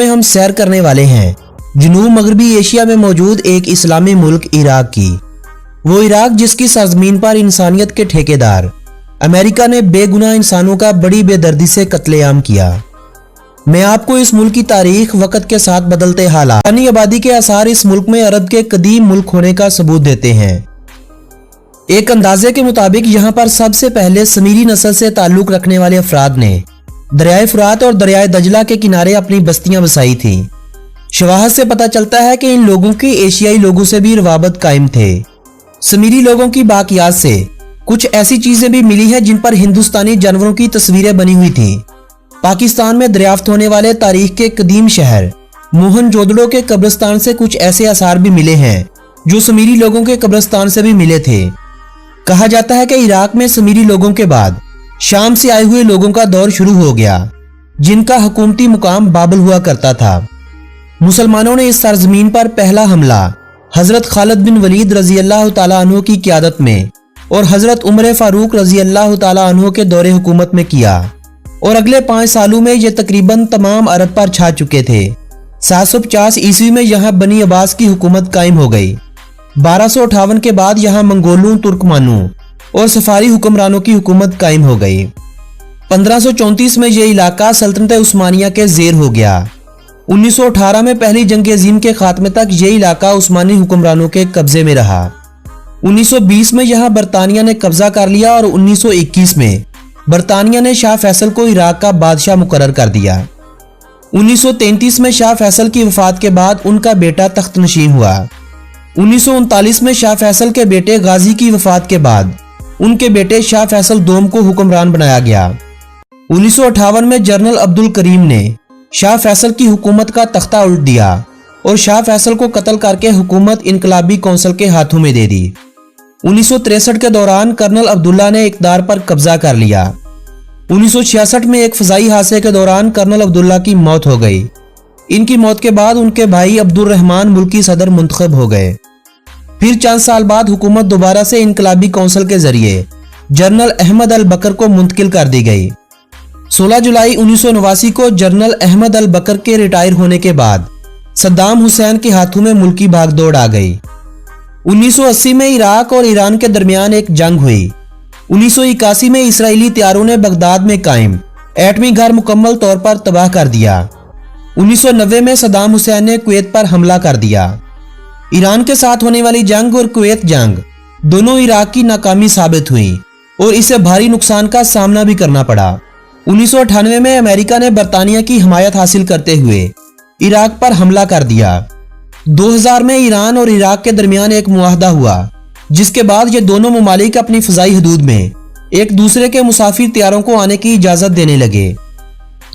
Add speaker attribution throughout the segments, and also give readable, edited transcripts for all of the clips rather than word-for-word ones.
Speaker 1: में हम सैर करने वाले हैं जनूब मगरबी एशिया में मौजूद एक इस्लामी मुल्क इराक की। वो इराक जिसकी सरजमीन पर इंसानियत के ठेकेदार अमेरिका ने बेगुनाह इंसानों का बड़ी बेदर्दी से कत्लेआम किया। मैं आपको इस मुल्क की तारीख, वक्त के साथ बदलते हालात, यानी आबादी के आसार इस मुल्क में अरब के कदीम मुल्क होने का सबूत देते हैं। एक अंदाजे के मुताबिक यहाँ पर सबसे पहले समीरी नस्ल से ताल्लुक रखने वाले अफराद ने दरियाए फुरात और दरियाए दजला के किनारे अपनी बस्तियां बसाई थी। शवाहद से पता चलता है कि इन लोगों की एशियाई लोगों से भी रवाबत कायम थे। समीरी लोगों की बाकियात से कुछ ऐसी चीजें भी मिली हैं जिन पर हिंदुस्तानी जानवरों की तस्वीरें बनी हुई थी। पाकिस्तान में दरियाफ्त होने वाले तारीख के कदीम शहर मोहनजोदड़ो के कब्रिस्तान से कुछ ऐसे आसार भी मिले हैं जो समीरी लोगों के कब्रिस्तान से भी मिले थे। कहा जाता है कि इराक में समीरी लोगों के बाद शाम से आए हुए लोगों का दौर शुरू हो गया, जिनका हुकूमती मुकाम बाबल हुआ करता था। मुसलमानों ने इस सरजमीन पर पहला हमला हजरत खालिद बिन वलीद रजी अल्लाह तआला अन्हु की क़ियादत में और हजरत उमर फारूक रजी अल्लाह तआला अन्हु के दौरे हुकूमत में किया और अगले 5 सालों में ये तकरीबन तमाम अरब पर छा चुके थे। 750 ईस्वी में यहाँ बनी अब्बास की हुकूमत कायम हो गई। 1258 के बाद यहाँ मंगोलों, तुर्कमानों और सफारी हुक्मरानों की हुकूमत कायम हो गई। 1534 में यह इलाका सल्तनत उस्मानिया के जेर हो गया। 1918 में पहली जंग अजीम के खात्मे तक यह इलाका उस्मानी हुक्मरानों के कब्जे में रहा। 1920 में यहाँ बरतानिया ने कब्जा कर लिया और 1921 में बरतानिया ने शाह फैसल को इराक का बादशाह मुकर्रर कर दिया। 1933 में शाह फैसल की वफात के बाद उनका बेटा तख्त नशीन हुआ। 1939 में शाह फैसल के बेटे गाजी की वफात के बाद उनके बेटे शाह फैसल दोम को हुक्मरान बनाया गया। 1958 में जनरल अब्दुल करीम ने शाह फैसल की हुकूमत का तख्ता उल्ट दिया और शाह फैसल को कत्ल करके हुकूमत इनकलाबी कौंसिल के हाथों में दे दी। 1963 के दौरान कर्नल अब्दुल्ला ने इक़्तिदार पर कब्जा कर लिया। 1966 में एक फजाई हादसे के दौरान कर्नल अब्दुल्ला की मौत हो गई। इनकी मौत के बाद उनके भाई अब्दुल रहमान मुल्की सदर मुंतखब हो गए। फिर चंद साल बाद हुकूमत दोबारा से इनकलाबी कौंसिल के जरिए जनरल अहमद अल बकर को मुंतकिल कर दी गई। 16 जुलाई 1989 को जनरल अहमद अल बकर के रिटायर होने के बाद सद्दाम हुसैन के हाथों में मुल्की भागदौड़ आ गई। 1980 में इराक और ईरान के दरमियान एक जंग हुई। 1981 में इसराइली तैयारों ने बगदाद में कायम एटमी घर मुकम्मल तौर पर तबाह कर दिया। 1990 में सद्दाम हुसैन ने कुवैत पर हमला कर दिया। ईरान के साथ होने वाली जंग और कुवैत जंग दोनों इराक की नाकामी साबित हुई और इसे भारी नुकसान का सामना भी करना पड़ा। 1998 में अमेरिका ने बरतानिया की हिमायत हासिल करते हुए इराक पर हमला कर दिया। 2000 में ईरान और इराक के दरमियान एक मुआहदा हुआ, जिसके बाद ये दोनों ममालिक अपनी फजाई हदूद में एक दूसरे के मुसाफिर तैयारों को आने की इजाजत देने लगे।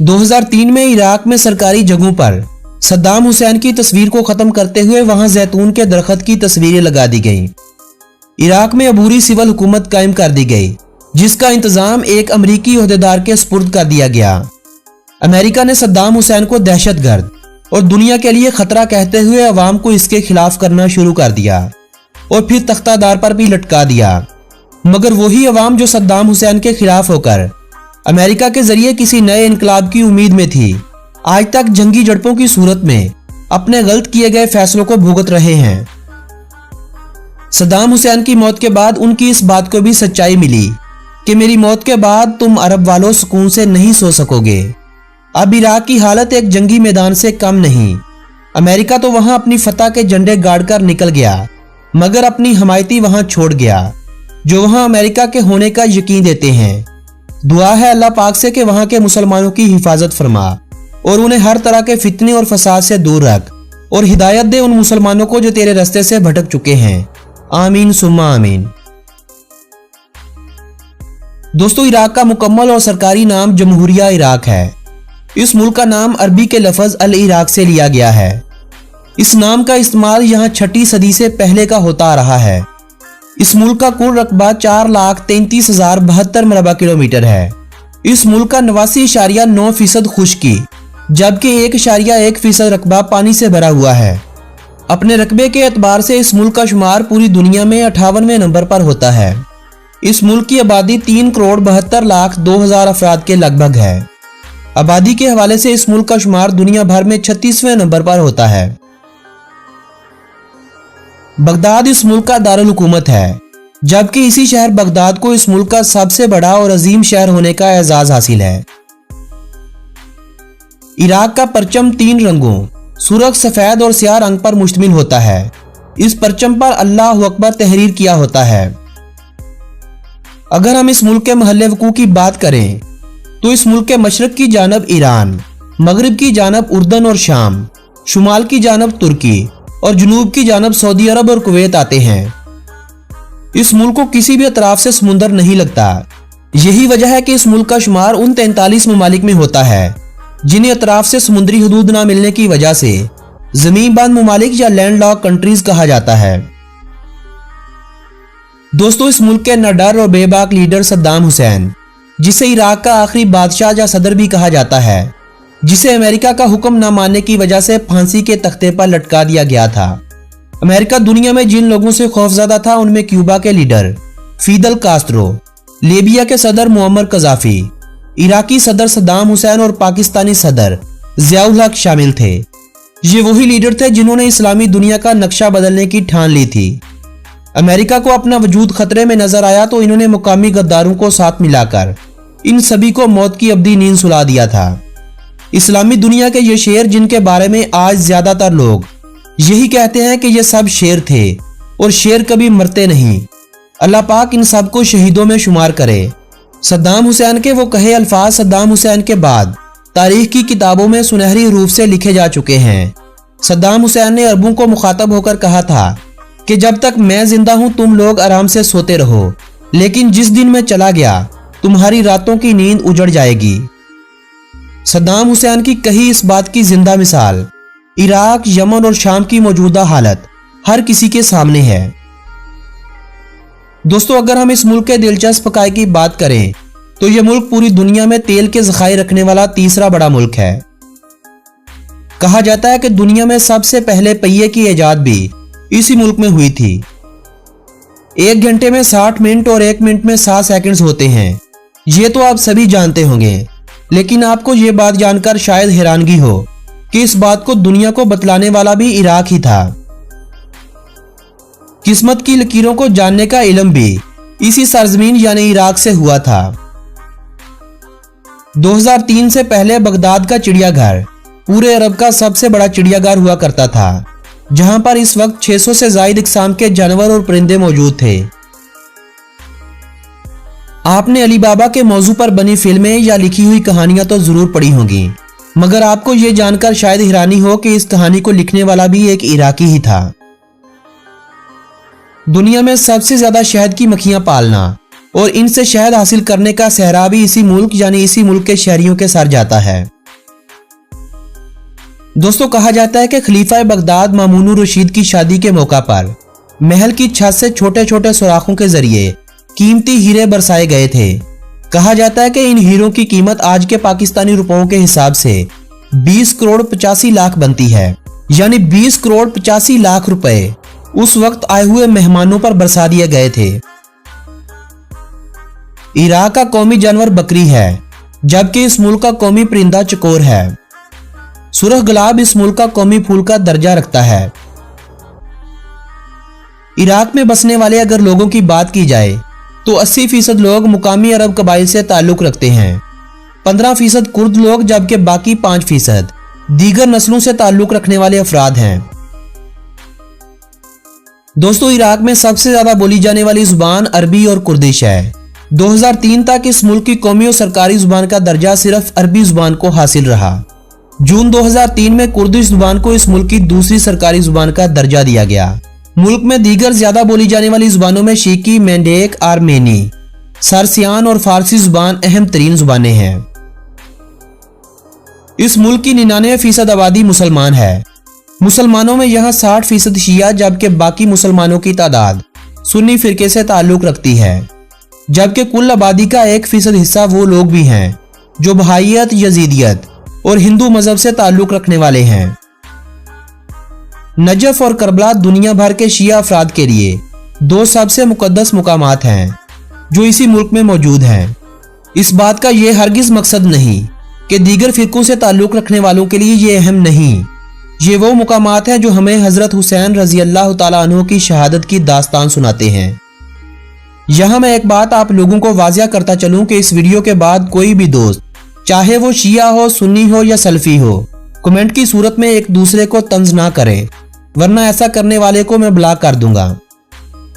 Speaker 1: 2003 में इराक में सरकारी जगहों पर सद्दाम हुसैन की तस्वीर को खत्म करते हुए वहां जैतून के दरख्त की तस्वीरें लगा दी गईं। इराक में अबूरी सिविल हुकूमत कायम कर दी गई, जिसका इंतजाम एक अमरीकी ओहदेदार के सुपुर्द कर दिया गया। अमेरिका ने सद्दाम हुसैन को दहशतगर्द और दुनिया के लिए खतरा कहते हुए अवाम को इसके खिलाफ करना शुरू कर दिया और फिर तख्तादार पर भी लटका दिया। मगर वही अवाम जो सद्दाम हुसैन के खिलाफ होकर अमेरिका के जरिए किसी नए इनकलाब की उम्मीद में थी, आज तक जंगी झड़पों की सूरत में अपने गलत किए गए फैसलों को भुगत रहे हैं। सद्दाम हुसैन की मौत के बाद उनकी इस बात को भी सच्चाई मिली कि मेरी मौत के बाद तुम अरब वालों सुकून से नहीं सो सकोगे। अब इराक की हालत एक जंगी मैदान से कम नहीं। अमेरिका तो वहां अपनी फतह के झंडे गाड़कर निकल गया, मगर अपनी हमायती वहां छोड़ गया जो वहां अमेरिका के होने का यकीन देते हैं। दुआ है अल्लाह पाक से कि वहां के मुसलमानों की हिफाजत फरमा और उन्हें हर तरह के फितने और फसाद से दूर रख और हिदायत दे उन मुसलमानों को जो तेरे रास्ते से भटक चुके हैं। आमीन सुम्मा आमीन। दोस्तों, इराक का मुकम्मल और सरकारी नाम जमहूरिया इराक है। इस मुल्क का नाम अरबी के लफ्ज अल इराक से लिया गया है। इस नाम का इस्तेमाल यहाँ 6ठी सदी से पहले का होता आ रहा है। इस मुल्क का कुल रकबा 4,33,072 मरबा किलोमीटर है। इस मुल्क का 89.9% खुश्की जबकि 1.1% रकबा पानी से भरा हुआ है। अपने रकबे के एतबार से इस मुल्क का शुमार पूरी दुनिया में 58वें नंबर पर होता है। इस मुल्क की आबादी 3,72,02,000 अफराद के लगभग है। आबादी के हवाले से इस मुल्क का शुमार दुनिया भर में 36वें नंबर पर होता है। बगदाद इस मुल्क का दारुल हुकूमत है, जबकि इसी शहर बगदाद को इस मुल्क का सबसे बड़ा और अजीम शहर होने का एजाज हासिल है। इराक का परचम 3 रंगों सुर्ख, सफेद और स्याह रंग पर मुश्तमिल होता है। इस परचम पर अल्लाह अकबर तहरीर किया होता है। अगर हम इस मुल्क के महल्ले वकू की बात करें तो इस मुल्क के मशरक की जानब ईरान, मगरिब की जानब उर्दन और शाम, शुमाल की जानब तुर्की और जुनूब की जानब सऊदी अरब और कुवैत आते हैं। इस मुल्क को किसी भी अतराफ से समुंदर नहीं लगता। यही वजह है कि इस मुल्क का शुमार उन 43 ममालिक में होता है जिन्हें अतराफ से समुद्री हदूद न मिलने की वजह से जमीन बंद ममालिक या लैंड लॉक कंट्रीज कहा जाता है। दोस्तों, इस मुल्क के निडर और बेबाक लीडर सद्दाम हुसैन, जिसे इराक का आखिरी बादशाह या सदर भी कहा जाता है, जिसे अमेरिका का हुक्म न मानने की वजह से फांसी के तख्ते पर लटका दिया गया था। अमेरिका दुनिया में जिन लोगों से खौफजदा था उनमें क्यूबा के लीडर फिदल कास्ट्रो, लीबिया के सदर मुअम्मर कज़ाफी, इराकी सदर सद्दाम हुसैन और पाकिस्तानी सदर ज़ियाउल हक शामिल थे। ये वही लीडर थे जिन्होंने इस्लामी दुनिया का नक्शा बदलने की ठान ली थी। अमेरिका को अपना वजूद खतरे में नजर आया तो इन्होंने मुकामी गद्दारों को साथ मिलाकर इन सभी को मौत की अब्दी नींद सुला दिया था। इस्लामी दुनिया के ये शेर, जिनके बारे में आज ज्यादातर लोग यही कहते हैं कि ये सब शेर थे और शेर कभी मरते नहीं, अल्लाह पाक इन सब को शहीदों में शुमार करे। सद्दाम हुसैन के वो कहे अल्फाज सद्दाम हुसैन के बाद तारीख की किताबों में सुनहरी रूप से लिखे जा चुके हैं। सद्दाम हुसैन ने अरबों को मुखातब होकर कहा था कि जब तक मैं जिंदा हूं तुम लोग आराम से सोते रहो, लेकिन जिस दिन मैं चला गया तुम्हारी रातों की नींद उजड़ जाएगी। सद्दाम हुसैन की कही इस बात की जिंदा मिसाल इराक, यमन और शाम की मौजूदा हालत हर किसी के सामने है। दोस्तों, अगर हम इस मुल्क के दिलचस्प हक़ाइक़ की बात करें तो यह मुल्क पूरी दुनिया में तेल के ज़खायर रखने वाला तीसरा बड़ा मुल्क है। कहा जाता है कि दुनिया में सबसे पहले पहिए की इजाद भी इसी मुल्क में हुई थी। 1 घंटे में 60 मिनट और 1 मिनट में 7 सेकंड्स होते हैं। ये तो आप सभी जानते होंगे, लेकिन आपको ये बात जानकर शायद हैरानगी हो कि इस बात को दुनिया को बतलाने वाला भी इराक ही था। किस्मत की लकीरों को जानने का इल्म भी इसी सरजमीन यानी इराक से हुआ था। 2003 से पहले बगदाद का चिड़ियाघर पूरे अरब का सबसे बड़ा चिड़ियाघर हुआ करता था, जहां पर इस वक्त 600 से ज्यादा इकसाम के जानवर और परिंदे मौजूद थे। आपने अली बाबा के मौजू पर बनी फिल्में या लिखी हुई कहानियां तो जरूर पढ़ी होंगी, मगर आपको यह जानकर शायद हैरानी हो कि इस कहानी को लिखने वाला भी एक इराकी ही था। दुनिया में सबसे ज्यादा शहद की मक्खियां पालना और इनसे शहद हासिल करने का सहरा भी इसी मुल्क यानी इसी मुल्क के शहरियों के सर जाता है। दोस्तों, कहा जाता है कि खलीफा बगदाद मामून रशीद की शादी के मौका पर महल की छत से छोटे छोटे सुराखों के जरिए कीमती हीरे बरसाए गए थे। कहा जाता है कि इन हीरों की कीमत आज के पाकिस्तानी रुपयों के हिसाब से 20 करोड़ 85 लाख बनती है, यानी 20 करोड़ 85 लाख रुपए उस वक्त आए हुए मेहमानों पर बरसा दिए गए थे। इराक का कौमी जानवर बकरी है, जबकि इस मुल्क का कौमी परिंदा चकोर है। सुर्ख गुलाब इस मुल्क का कौमी फूल का दर्जा रखता है। इराक में बसने वाले अगर लोगों की बात की जाए तो 80% लोग मुकामी अरब कबाइल से ताल्लुक रखते हैं, 15% कुर्द लोग, जबकि बाकी 5% दीगर नस्लों से ताल्लुक रखने वाले अफराद हैं। दोस्तों, इराक में सबसे ज्यादा बोली जाने वाली जुबान अरबी और कुर्दिश है। 2003 तक इस मुल्क की कौमी और सरकारी जुबान का दर्जा सिर्फ अरबी जुबान को हासिल रहा। जून 2003 में कुर्दिश जुबान को इस मुल्क की दूसरी सरकारी जुबान का दर्जा दिया गया। मुल्क में दीगर ज्यादा बोली जाने वाली जुबानों में शीकी, मेंडेक, आर्मेनी, सार्सियान और फारसी जुबान अहम तरीन जुबानें हैं। इस मुल्क की 99% आबादी मुसलमान है। मुसलमानों में यहाँ 60% शिया, जबकि बाकी मुसलमानों की तादाद सुन्नी फिरके से ताल्लुक रखती है, जबकि कुल आबादी का 1% हिस्सा वो लोग भी हैं जो बहाइयत, यजीदियत और हिंदू मजहब से ताल्लुक रखने वाले हैं। नजफ और करबला दुनिया भर के शिया अफराद के लिए 2 सबसे मुकद्दस मुकामात हैं जो इसी मुल्क में मौजूद हैं। इस बात का यह हरगिज मकसद नहीं कि दीगर फिरकों से ताल्लुक रखने वालों के लिए ये अहम नहीं। ये वो मुकामात हैं जो हमें हजरत हुसैन रजी अल्लाह ताला अन्हु की शहादत की दास्तान सुनाते हैं। यहाँ मैं एक बात आप लोगों को वाजिया करता चलूं कि इस वीडियो के बाद कोई भी दोस्त, चाहे वो शिया हो, सुन्नी हो या सल्फी हो, कमेंट की सूरत में एक दूसरे को तंज ना करे, वरना ऐसा करने वाले को मैं ब्लॉक कर दूंगा।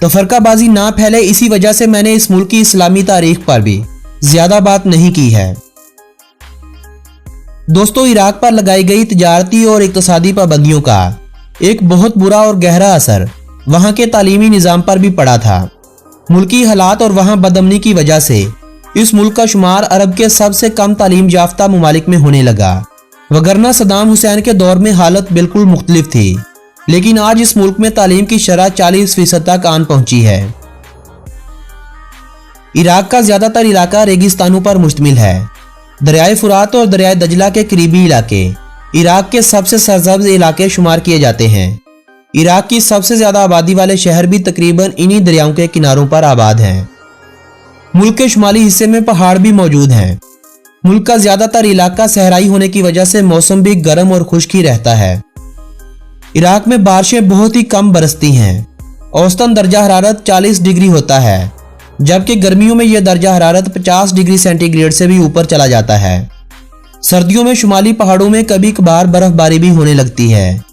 Speaker 1: तो फरकाबाजी ना फैले, इसी वजह से मैंने इस मुल्क की इस्लामी तारीख पर भी ज्यादा बात नहीं की है। दोस्तों, इराक पर लगाई गई तिजारती और इक्तिसादी पाबंदियों का एक बहुत बुरा और गहरा असर वहां के तालीमी निज़ाम पर भी पड़ा था। मुल्की हालात और वहां बदअमनी की वजह से इस मुल्क का शुमार अरब के सबसे कम तालीम याफ्ता ममालिक में होने लगा, वगरना सद्दाम हुसैन के दौर में हालत बिल्कुल मुख्तलिफ थी। लेकिन आज इस मुल्क में तालीम की शरह 40% तक आन पहुंची है। इराक का ज्यादातर इलाका रेगिस्तानों पर मुश्तमिल है। दरियाए फुरात और दरियाए दजला के करीबी इलाके इराक के सबसे सरसब्ज इलाके शुमार किए जाते हैं। इराक की सबसे ज्यादा आबादी वाले शहर भी तकरीबन इन्हीं दरियाओं के किनारों पर आबाद हैं। मुल्क के शुमाली हिस्से में पहाड़ भी मौजूद हैं। मुल्क का ज्यादातर इलाका सहराई होने की वजह से मौसम भी गर्म और खुश्क ही रहता है। इराक में बारिशें बहुत ही कम बरसती हैं। औसतन दर्जा हरारत 40 डिग्री होता है, जबकि गर्मियों में यह दर्जा हरारत 50 डिग्री सेंटीग्रेड से भी ऊपर चला जाता है। सर्दियों में शुमाली पहाड़ों में कभी कभार बर्फबारी भी होने लगती है,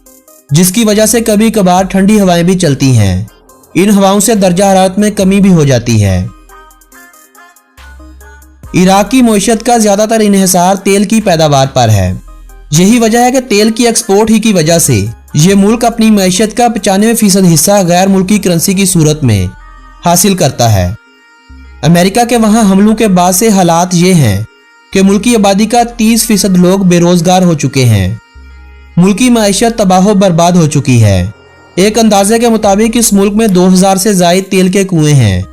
Speaker 1: जिसकी वजह से कभी कभार ठंडी हवाएं भी चलती हैं। इन हवाओं से दर्जा हरारत में कमी भी हो जाती है। इराक की मईशत का ज्यादातर इन्हिसार तेल की पैदावार पर है। यही वजह है कि तेल की एक्सपोर्ट ही की वजह से ये मुल्क अपनी मईशत का 95% हिस्सा गैर मुल्की करेंसी की सूरत में हासिल करता है। अमेरिका के वहां हमलों के बाद से हालात ये हैं कि मुल्की आबादी का 30% लोग बेरोजगार हो चुके हैं। मुल्की मईशत तबाह बर्बाद हो चुकी है। एक अंदाजे के मुताबिक इस मुल्क में 2000 से जायद तेल के कुएं हैं,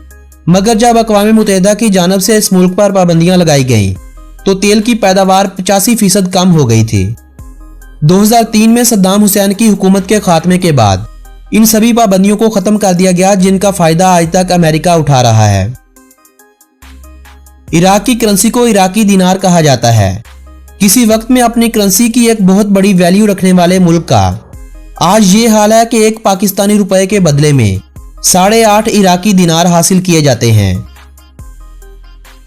Speaker 1: मगर जब अक़वाम मुत्तहिदा की जानिब से इस मुल्क पर पाबंदियां लगाई गईं तो तेल की पैदावार 85% कम हो गई थी। 2003 में सद्दाम हुसैन की हुकूमत के खात्मे के बाद इन सभी पाबंदियों को खत्म कर दिया गया, जिनका फायदा आज तक अमेरिका उठा रहा है। इराक की करेंसी को इराकी दिनार कहा जाता है। किसी वक्त में अपनी करेंसी की एक बहुत बड़ी वैल्यू रखने वाले मुल्क का आज ये हाल है कि एक पाकिस्तानी रुपए के बदले में 8.5 इराकी दिनार हासिल किए जाते हैं।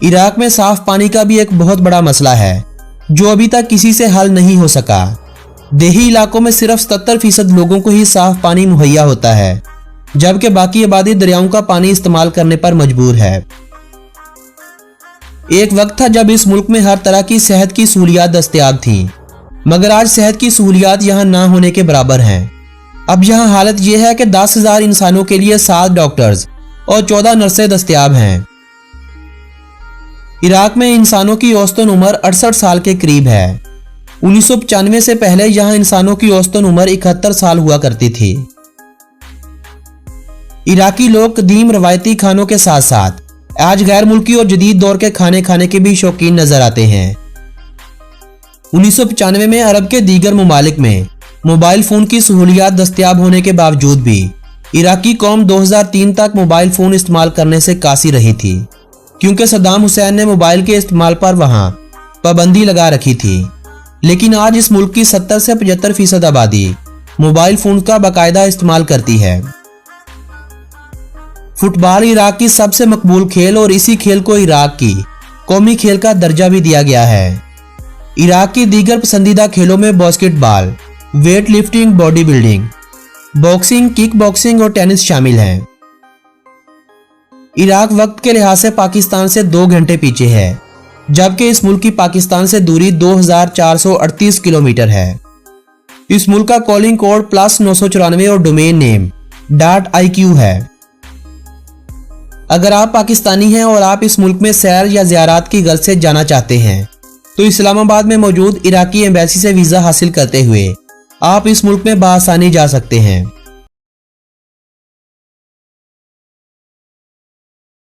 Speaker 1: इराक में साफ पानी का भी एक बहुत बड़ा मसला है, जो अभी तक किसी से हल नहीं हो सका। देही इलाकों में सिर्फ 77% लोगों को ही साफ पानी मुहैया होता है, जबकि बाकी आबादी दरियाओं का पानी इस्तेमाल करने पर मजबूर है। एक वक्त था जब इस मुल्क में हर तरह की सेहत की सहूलियात दस्तयाब थीं, मगर आज सेहत की सहूलियात यहाँ ना होने के बराबर हैं। अब यहाँ हालत यह है कि 10,000 इंसानों के लिए 7 डॉक्टर्स और 14 नर्सें दस्तयाब हैं। इराक में इंसानों की औसतन उम्र 68 साल के करीब है। 1995 से पहले यहाँ इंसानों की औसतन उम्र 71 साल हुआ करती थी। इराकी लोग कदीम रवायती खानों के साथ साथ आज गैर मुल्की और जदीद दौर के खाने खाने के भी शौकीन नजर आते हैं। 1995 में अरब के दीगर ममालिक में मोबाइल फोन की सहूलियात दस्तयाब होने के बावजूद भी इराकी कौम 2003 तक मोबाइल फोन इस्तेमाल करने से कासी रही थी, क्योंकि सद्दाम हुसैन ने मोबाइल के इस्तेमाल पर वहां पाबंदी लगा रखी थी। लेकिन आज इस मुल्क की 70 से 75% आबादी मोबाइल फोन का बाकायदा इस्तेमाल करती है। फुटबॉल इराक की सबसे मकबूल खेल और इसी खेल को इराक की कौमी खेल का दर्जा भी दिया गया है। इराक की दीगर पसंदीदा खेलों में basketball, weight lifting, body building, boxing, kick boxing और टेनिस शामिल हैं। इराक वक्त के लिहाज से पाकिस्तान से 2 घंटे पीछे है, जबकि इस मुल्क की पाकिस्तान से दूरी 2438 किलोमीटर है। इस मुल्क का कॉलिंग कोड +994 और डोमेन नेम .iq है। अगर आप पाकिस्तानी हैं और आप इस मुल्क में सैर या ज़ियारत की गर्ज से जाना चाहते हैं तो इस्लामाबाद में मौजूद इराकी एम्बेसी से वीज़ा हासिल करते हुए आप इस मुल्क में बआसानी जा सकते हैं।